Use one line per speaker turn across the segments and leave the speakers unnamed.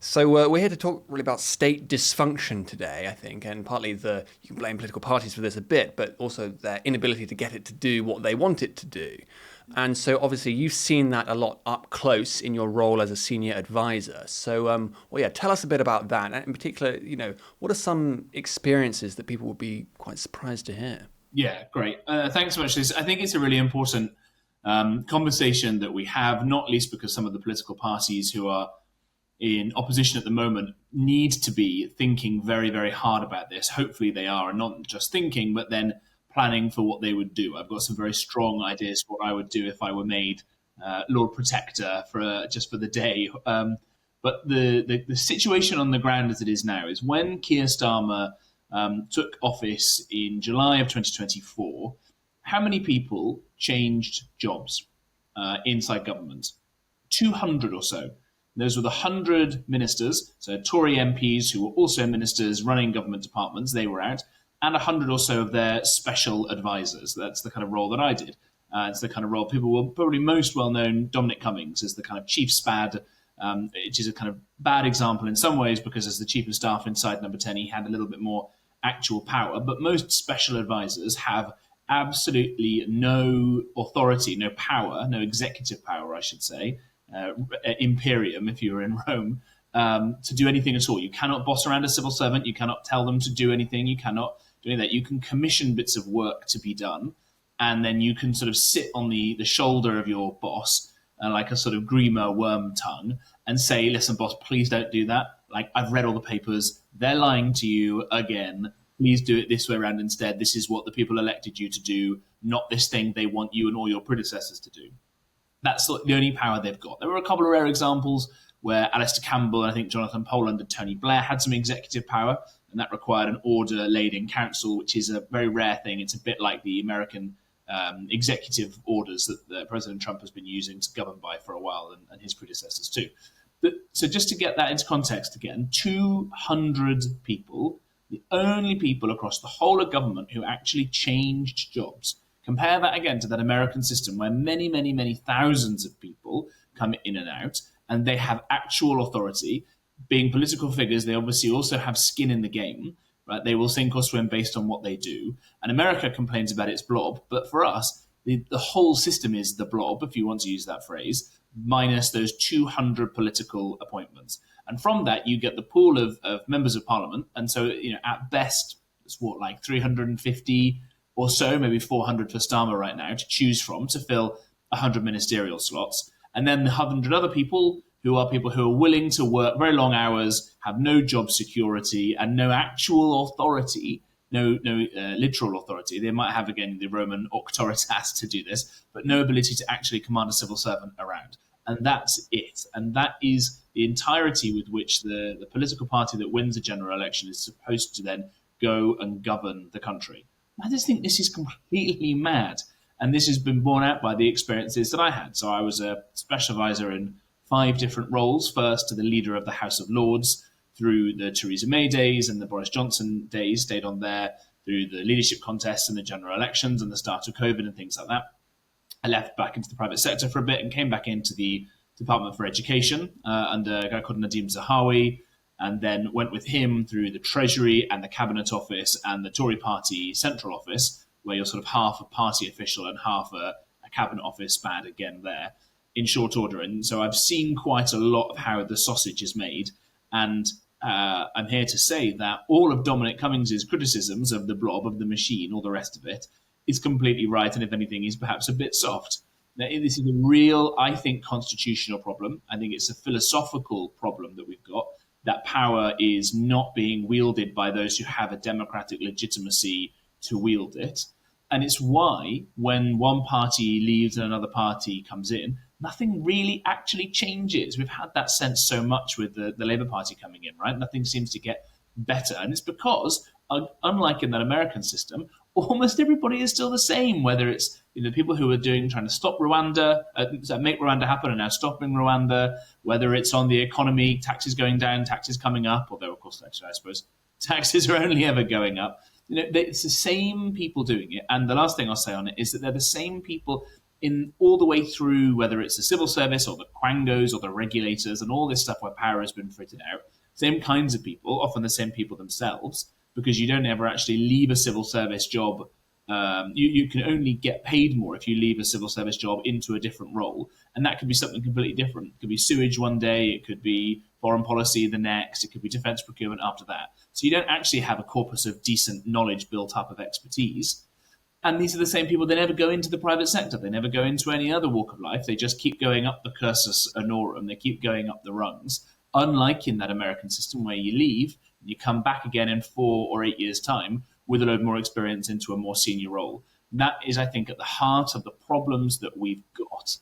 So we're here to talk really about state dysfunction today, I think, and partly you can blame political parties for this a bit, but also their inability to get it to do what they want it to do. And so obviously you've seen that a lot up close in your role as a senior advisor. So, tell us a bit about that. And in particular, what are some experiences that people would be quite surprised to hear?
Yeah, great. Thanks so much. I think it's a really important conversation that we have, not least because some of the political parties who are in opposition at the moment need to be thinking very, very hard about this. Hopefully they are, and not just thinking, but then planning for what they would do. I've got some very strong ideas for what I would do if I were made Lord Protector just for the day. But the situation on the ground as it is now is when Keir Starmer took office in July of 2024, how many people changed jobs inside government? 200 or so. Those were the 100 ministers, so Tory MPs who were also ministers running government departments, they were out, and 100 or so of their special advisors. That's the kind of role that I did. It's the kind of role people will probably most well known. Dominic Cummings is the kind of chief spad, which is a kind of bad example in some ways because as the chief of staff inside Number 10, he had a little bit more actual power. But most special advisors have absolutely no authority, no power, no executive power, I should say, imperium if you were in Rome, to do anything at all. You cannot boss around a civil servant. You cannot tell them to do anything. You cannot do any of that. You can commission bits of work to be done, and then you can sort of sit on the shoulder of your boss like a sort of Grima worm tongue and say, listen, boss, please don't do that. Like, I've read all the papers. They're lying to you again. Please do it this way around instead. This is what the people elected you to do, not this thing they want you and all your predecessors to do. That's the only power they've got. There were a couple of rare examples where Alistair Campbell and I think Jonathan Poland and Tony Blair had some executive power, and that required an order laid in council, which is a very rare thing. It's a bit like the American executive orders that President Trump has been using to govern by for a while, and his predecessors too. So just to get that into context again, 200 people, the only people across the whole of government who actually changed jobs. Compare that again to that American system where many, many, many thousands of people come in and out, and they have actual authority. Being political figures, they obviously also have skin in the game, right? They will sink or swim based on what they do. And America complains about its blob, but for us, the whole system is the blob, if you want to use that phrase, minus those 200 political appointments. And from that, you get the pool of members of parliament. And so, at best, it's like 350 or so, maybe 400 for Starmer right now to choose from to fill 100 ministerial slots. And then the 100 other people who are willing to work very long hours, have no job security and no actual authority, no literal authority. They might have, again, the Roman auctoritas to do this, but no ability to actually command a civil servant around. And that's it. And that is the entirety with which the political party that wins a general election is supposed to then go and govern the country. I just think this is completely mad. And this has been borne out by the experiences that I had. So I was a special advisor in 5 different roles, first to the leader of the House of Lords, through the Theresa May days and the Boris Johnson days, stayed on there, through the leadership contests and the general elections and the start of COVID and things like that. I left back into the private sector for a bit and came back into the Department for Education under a guy called Nadeem Zahawi, and then went with him through the Treasury and the Cabinet Office and the Tory Party Central Office, where you're sort of half a party official and half a Cabinet Office bad again there in short order. And so I've seen quite a lot of how the sausage is made. And I'm here to say that all of Dominic Cummings' criticisms of the blob, of the machine, all the rest of it, is completely right. And if anything, he's perhaps a bit soft. Now, this is a real, I think, constitutional problem. I think it's a philosophical problem that we've got. That power is not being wielded by those who have a democratic legitimacy to wield it. And it's why when one party leaves and another party comes in, nothing really actually changes. We've had that sense so much with the Labour Party coming in, right? Nothing seems to get better. And it's because, unlike in that American system, almost everybody is still the same, whether it's people who are trying to stop Rwanda, make Rwanda happen and now stopping Rwanda, whether it's on the economy, taxes going down, taxes coming up, although, of course, actually, I suppose taxes are only ever going up. It's the same people doing it. And the last thing I'll say on it is that they're the same people in all the way through, whether it's the civil service or the quangos or the regulators and all this stuff where power has been frittered out, same kinds of people, often the same people themselves, because you don't ever actually leave a civil service job. You can only get paid more if you leave a civil service job into a different role. And that could be something completely different. It could be sewage one day, it could be foreign policy the next, it could be defense procurement after that. So you don't actually have a corpus of decent knowledge built up of expertise. And these are the same people, they never go into the private sector. They never go into any other walk of life. They just keep going up the cursus honorum. They keep going up the rungs. Unlike in that American system where you leave, you come back again in 4 or 8 years' time with a load more experience into a more senior role. That is, I think, at the heart of the problems that we've got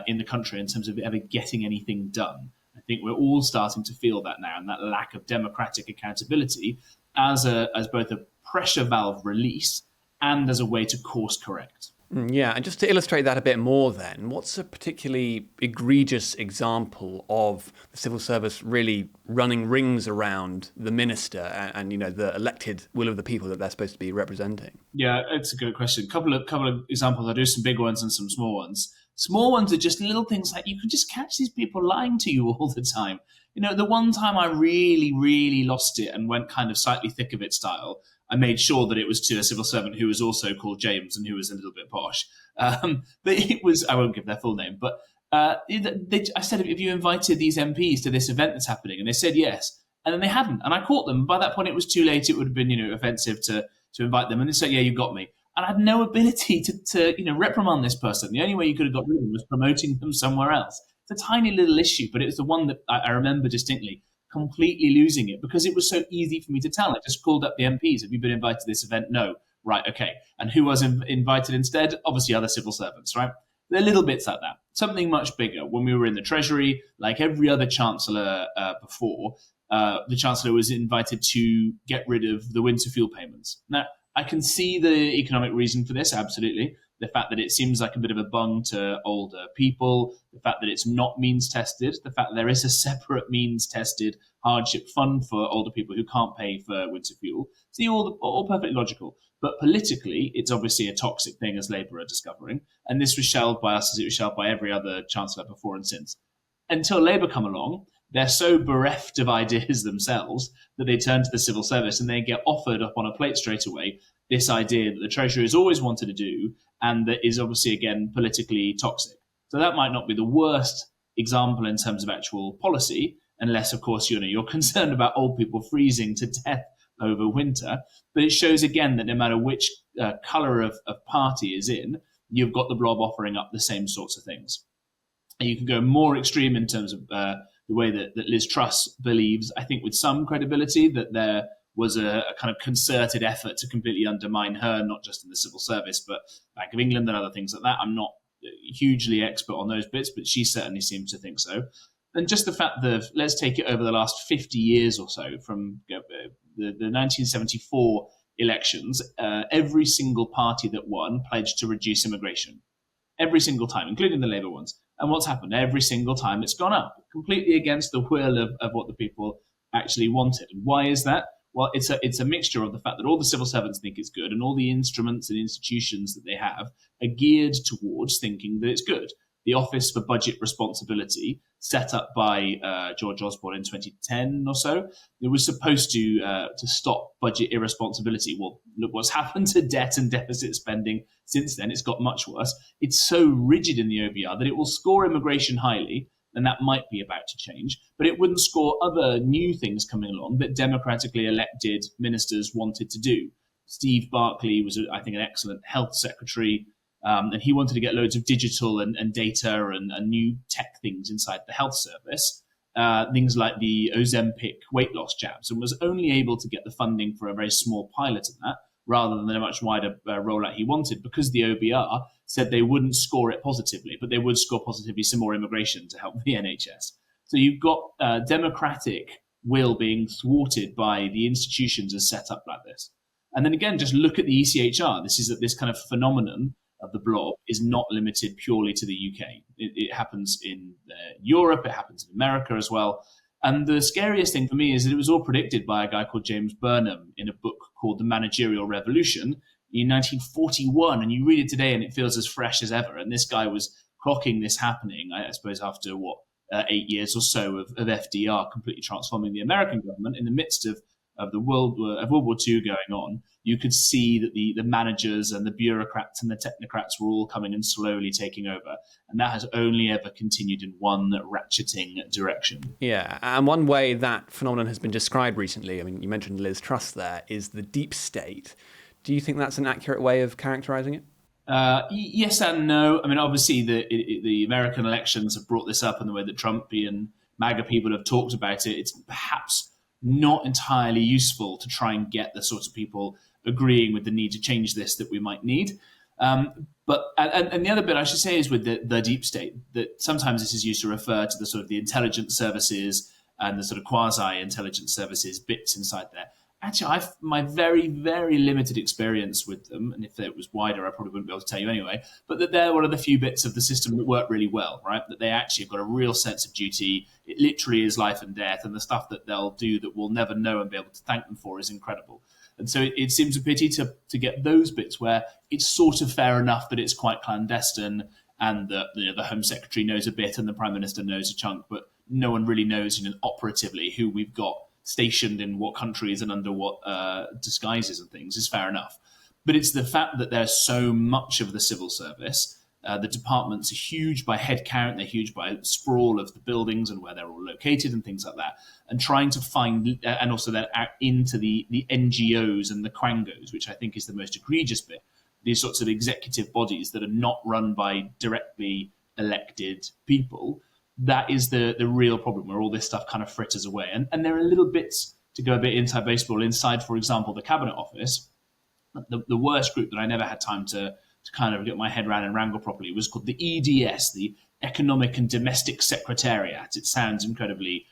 in the country in terms of ever getting anything done. I think we're all starting to feel that now, and that lack of democratic accountability as both a pressure valve release and as a way to course correct.
Yeah, and just to illustrate that a bit more then, what's a particularly egregious example of the civil service really running rings around the minister and the elected will of the people that they're supposed to be representing?
Yeah, it's a good question. Couple of examples. I'll do some big ones and some small ones. Small ones are just little things like you can just catch these people lying to you all the time. The one time I really, really lost it and went kind of slightly thick of it style, I made sure that it was to a civil servant who was also called James and who was a little bit posh. But it was, I won't give their full name, but I said, have you invited these MPs to this event that's happening? And they said yes. And then they hadn't. And I caught them. By that point, it was too late. It would have been, offensive to invite them. And they said, yeah, you got me. And I had no ability to reprimand this person. The only way you could have got rid of them was promoting them somewhere else. It's a tiny little issue, but it was the one that I remember distinctly completely losing it because it was so easy for me to tell. I just called up the MPs. Have you been invited to this event? No. Right, okay. And who was invited instead? Obviously other civil servants, right? They're little bits like that. Something much bigger. When we were in the Treasury, like every other Chancellor before, the Chancellor was invited to get rid of the winter fuel payments. Now, I can see the economic reason for this, absolutely. The fact that it seems like a bit of a bung to older people, the fact that it's not means tested, the fact that there is a separate means tested hardship fund for older people who can't pay for winter fuel. See, all perfectly logical. But politically, it's obviously a toxic thing, as Labour are discovering. And this was shelved by us as it was shelved by every other Chancellor before and since. Until Labour come along, they're so bereft of ideas themselves that they turn to the civil service and they get offered up on a plate straight away this idea that the Treasury has always wanted to do and that is obviously, again, politically toxic. So that might not be the worst example in terms of actual policy, unless, of course, you're concerned about old people freezing to death over winter. But it shows, again, that no matter which colour of party is in, you've got the Blob offering up the same sorts of things. And you can go more extreme in terms of the way that Liz Truss believes, I think with some credibility, that there was a kind of concerted effort to completely undermine her, not just in the civil service, but Bank of England and other things like that. I'm not hugely expert on those bits, but she certainly seems to think so. And just the fact that, let's take it over the last 50 years or so, from the 1974 elections, every single party that won pledged to reduce immigration. Every single time, including the Labour ones. And what's happened? Every single time it's gone up, completely against the will of what the people actually wanted. And why is that? Well, it's a mixture of the fact that all the civil servants think it's good and all the instruments and institutions that they have are geared towards thinking that it's good. The Office for Budget Responsibility, set up by George Osborne in 2010 or so, it was supposed to stop budget irresponsibility. Well, look what's happened to debt and deficit spending since then. It's got much worse. It's so rigid in the OBR that it will score immigration highly, and that might be about to change, but it wouldn't score other new things coming along that democratically elected ministers wanted to do. Steve Barclay was, I think, an excellent health secretary, and he wanted to get loads of digital and data and new tech things inside the health service, things like the Ozempic weight loss jabs, and was only able to get the funding for a very small pilot of that, rather than a much wider rollout he wanted, because the OBR said they wouldn't score it positively, but they would score positively some more immigration to help the NHS. So you've got democratic will being thwarted by the institutions as set up like this. And then again, just look at the ECHR. This kind of phenomenon of the Blob is not limited purely to the UK. It happens in Europe, it happens in America as well. And the scariest thing for me is that it was all predicted by a guy called James Burnham in a book called The Managerial Revolution, in 1941, and you read it today and it feels as fresh as ever. And this guy was clocking this happening, I suppose, after 8 years or so of FDR completely transforming the American government in the midst of World War II going on. You could see that the managers and the bureaucrats and the technocrats were all coming and slowly taking over. And that has only ever continued in one ratcheting direction.
Yeah, and one way that phenomenon has been described recently, I mean, you mentioned Liz Truss there, is the deep state. Do you think that's an accurate way of characterizing it?
Yes and no. I mean, obviously, the American elections have brought this up in the way that Trumpian MAGA people have talked about it. It's perhaps not entirely useful to try and get the sorts of people agreeing with the need to change this that we might need. But the other bit I should say is with the deep state, that sometimes this is used to refer to the sort of the intelligence services and the sort of quasi-intelligence services bits inside there. Actually, I've my very, very limited experience with them, and if it was wider, I probably wouldn't be able to tell you anyway, but that they're one of the few bits of the system that work really well, right? That they actually have got a real sense of duty. It literally is life and death, and the stuff that they'll do that we'll never know and be able to thank them for is incredible. And so it seems a pity to get those bits where it's sort of fair enough that it's quite clandestine and that the Home Secretary knows a bit and the Prime Minister knows a chunk, but no one really knows operatively who we've got stationed in what countries and under what disguises and things is fair enough. But it's the fact that there's so much of the civil service. The departments are huge by head count. They're huge by sprawl of the buildings and where they're all located and things like that. And trying to find, and also then out into the NGOs and the quangos, which I think is the most egregious bit. These sorts of executive bodies that are not run by directly elected people. That is the real problem where all this stuff kind of fritters away. And there are little bits to go a bit inside baseball. Inside, for example, the Cabinet Office, the worst group that I never had time to kind of get my head around and wrangle properly was called the EDS, the Economic and Domestic Secretariat. It sounds incredibly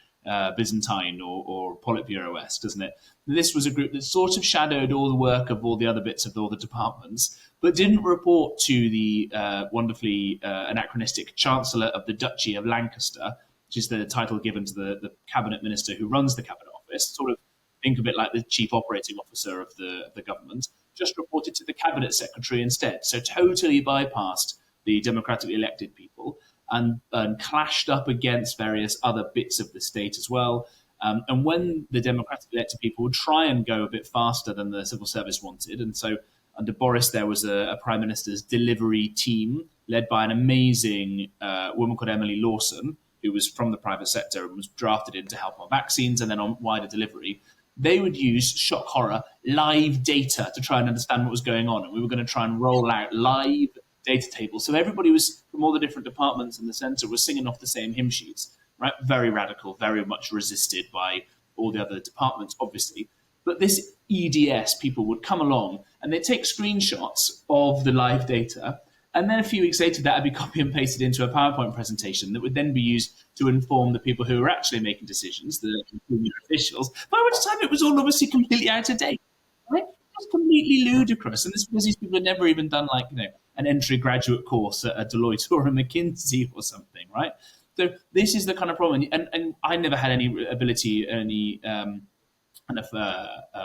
Byzantine or Politburo-esque, doesn't it? This was a group that sort of shadowed all the work of all the other bits of all the departments, but didn't report to the wonderfully anachronistic Chancellor of the Duchy of Lancaster, which is the title given to the Cabinet Minister who runs the Cabinet Office, sort of think of it like the Chief Operating Officer of the government, just reported to the Cabinet Secretary instead. So totally bypassed the democratically elected people and clashed up against various other bits of the state as well. And when the democratically elected people would try and go a bit faster than the civil service wanted, and so under Boris there was a Prime Minister's delivery team led by an amazing woman called Emily Lawson, who was from the private sector and was drafted in to help on vaccines and then on wider delivery. They would use, shock horror, live data to try and understand what was going on. And we were going to try and roll out live data tables. So everybody was, from all the different departments in the centre, was singing off the same hymn sheets, right? Very radical, very much resisted by all the other departments, obviously. But this EDS people would come along and they'd take screenshots of the live data. And then a few weeks later, that would be copy and pasted into a PowerPoint presentation that would then be used to inform the people who were actually making decisions, the junior officials, by which time it was all obviously completely out of date. Right? It was completely ludicrous. And this is because these people had never even done an entry graduate course at a Deloitte or a McKinsey or something, right? So this is the kind of problem. And I never had any ability,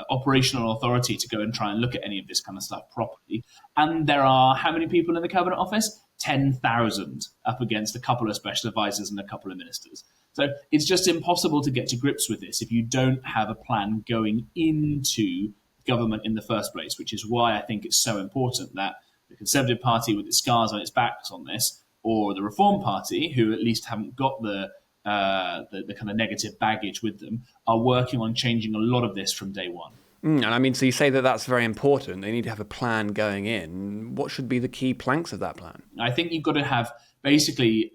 operational authority to go and try and look at any of this kind of stuff properly. And there are how many people in the Cabinet Office? 10,000 up against a couple of special advisors and a couple of ministers. So it's just impossible to get to grips with this if you don't have a plan going into government in the first place, which is why I think it's so important that the Conservative Party with its scars on its backs on this, or the Reform Party, who at least haven't got the kind of negative baggage with them, are working on changing a lot of this from day one.
And I mean, so you say that that's very important. They need to have a plan going in. What should be the key planks of that plan?
I think you've got to have basically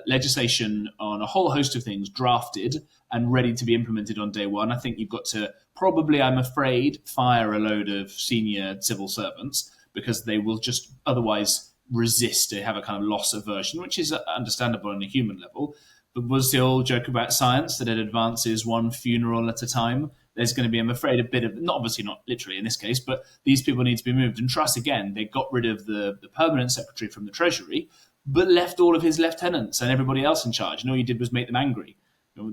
legislation on a whole host of things drafted and ready to be implemented on day one. I think you've got to probably, I'm afraid, fire a load of senior civil servants because they will just otherwise resist to have a kind of loss aversion, which is understandable on a human level. But was the old joke about science that it advances one funeral at a time? There's going to be, I'm afraid, a bit of, not obviously not literally in this case, but these people need to be moved. And Truss, again, they got rid of the permanent secretary from the Treasury, but left all of his lieutenants and everybody else in charge. And all you did was make them angry.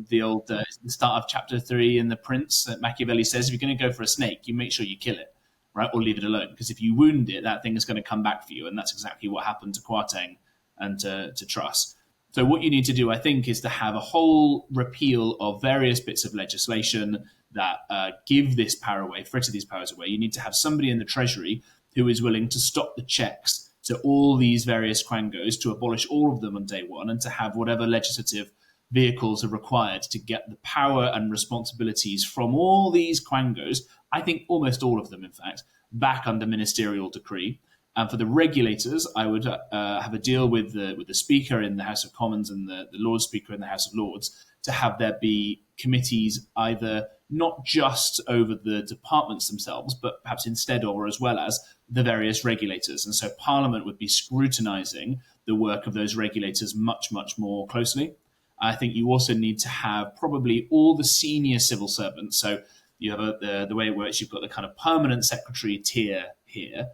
The old, the start of chapter 3 in The Prince, Machiavelli says, if you're going to go for a snake, you make sure you kill it. right? Or leave it alone. Because if you wound it, that thing is going to come back for you. And that's exactly what happened to Kwarteng and to Truss. So what you need to do, I think, is to have a whole repeal of various bits of legislation that give this power away, fritter these powers away. You need to have somebody in the Treasury who is willing to stop the checks to all these various quangos, to abolish all of them on day one, and to have whatever legislative vehicles are required to get the power and responsibilities from all these quangos, I think almost all of them, in fact, back under ministerial decree. And for the regulators, I would have a deal with the Speaker in the House of Commons and the Lord Speaker in the House of Lords to have there be committees either not just over the departments themselves, but perhaps instead or as well as the various regulators. And so Parliament would be scrutinising the work of those regulators much, much more closely. I think you also need to have probably all the senior civil servants. So you have the way it works, you've got the kind of permanent secretary tier here.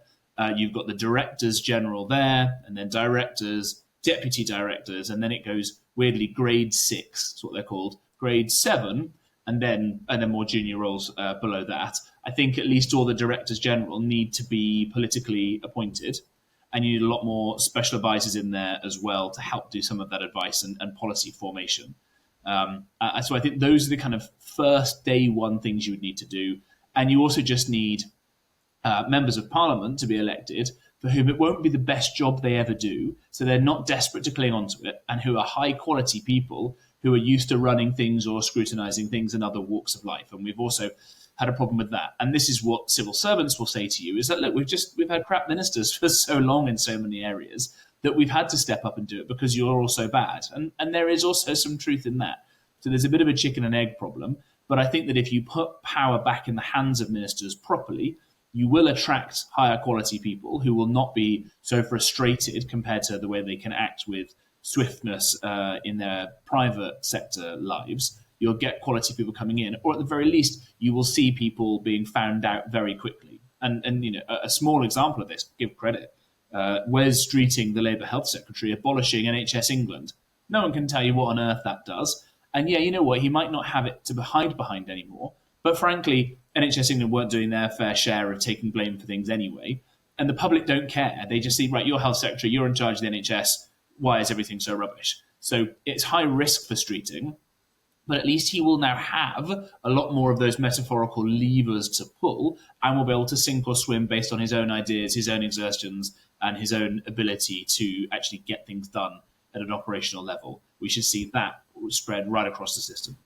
You've got the directors general there, and then directors, deputy directors, and then it goes weirdly grade 6, that's what they're called, grade 7, and then more junior roles below that. I think at least all the directors general need to be politically appointed, and you need a lot more special advisors in there as well to help do some of that advice and policy formation. So I think those are the kind of first day one things you would need to do. And you also just need members of parliament to be elected for whom it won't be the best job they ever do, so they're not desperate to cling onto it, and who are high quality people who are used to running things or scrutinising things in other walks of life. And we've also had a problem with that. And this is what civil servants will say to you, is that, look, we've had crap ministers for so long in so many areas that we've had to step up and do it because you're all so bad. And there is also some truth in that. So there's a bit of a chicken and egg problem. But I think that if you put power back in the hands of ministers properly, you will attract higher quality people who will not be so frustrated compared to the way they can act with swiftness in their private sector lives. You'll get quality people coming in, or at the very least, you will see people being found out very quickly. And you know, a small example of this, give credit, Wes Streeting, the Labour Health Secretary, abolishing NHS England. No one can tell you what on earth that does. And yeah, you know what? He might not have it to hide behind anymore. But frankly, NHS England weren't doing their fair share of taking blame for things anyway. And the public don't care. They just see, right, you're health secretary, you're in charge of the NHS. Why is everything so rubbish? So it's high risk for Streeting, but at least he will now have a lot more of those metaphorical levers to pull and will be able to sink or swim based on his own ideas, his own exertions, and his own ability to actually get things done at an operational level. We should see that spread right across the system.